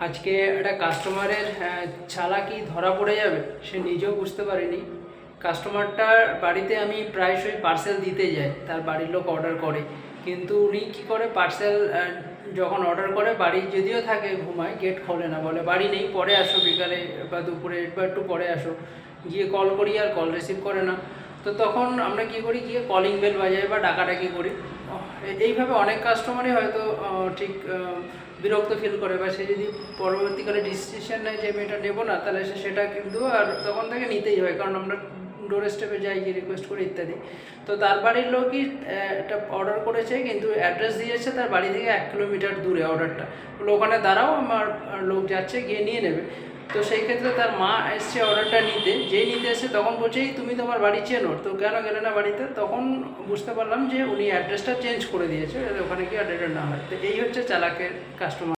আজকে একটা কাস্টমারের চালাকি ধরা পড়ে যাবে, সে নিজেও বুঝতে পারেনি। কাস্টমারটার বাড়িতে আমি প্রায়শই পার্সেল দিতে যাই, তার বাড়ির লোক অর্ডার করে, কিন্তু উনি কী করে পার্সেল যখন অর্ডার করে বাড়ি যদিও থাকে, ঘুমায়, গেট খোলে না, বলে বাড়ি নেই, পরে আসো, বিকালে বা দুপুরে বা একটু পরে আসো। গিয়ে কল করি আর কল রিসিভ করে না। তো তখন আমরা কী করি, গিয়ে কলিং বেল বাজাই বা ডাকাডাকি করি। এইভাবে অনেক কাস্টমারই হয়তো ঠিক বিরক্ত ফিল করে, বা সে যদি পরবর্তীকালে ডিসিশন নেয় যে আমি এটা নেবো না, তাহলে সে সেটা কিন্তু আর তখন থেকে নিতেই হয়, কারণ আমরা ডোর স্টেপে যাই, গিয়ে রিকোয়েস্ট করি ইত্যাদি। তো তার বাড়ির লোকই এটা অর্ডার করেছে, কিন্তু অ্যাড্রেস দিয়েছে তার বাড়ি থেকে 1 কিলোমিটার দূরে অর্ডারটা। বলে ওখানে দাঁড়াও, আমার লোক যাচ্ছে, গিয়ে নিয়ে নেবে। তো সেই ক্ষেত্রে তার মা এসছে অর্ডারটা নিতে, যেই নিতে এসে তখন বলছে তুমি তোমার বাড়ি চেনো, তো কেন গেলে না বাড়িতে? তখন বুঝতে পারলাম যে উনি অ্যাড্রেসটা চেঞ্জ করে দিয়েছে, ওখানে গিয়ে অর্ডারটা না হয়। তো এই হচ্ছে চালাকের কাস্টমার।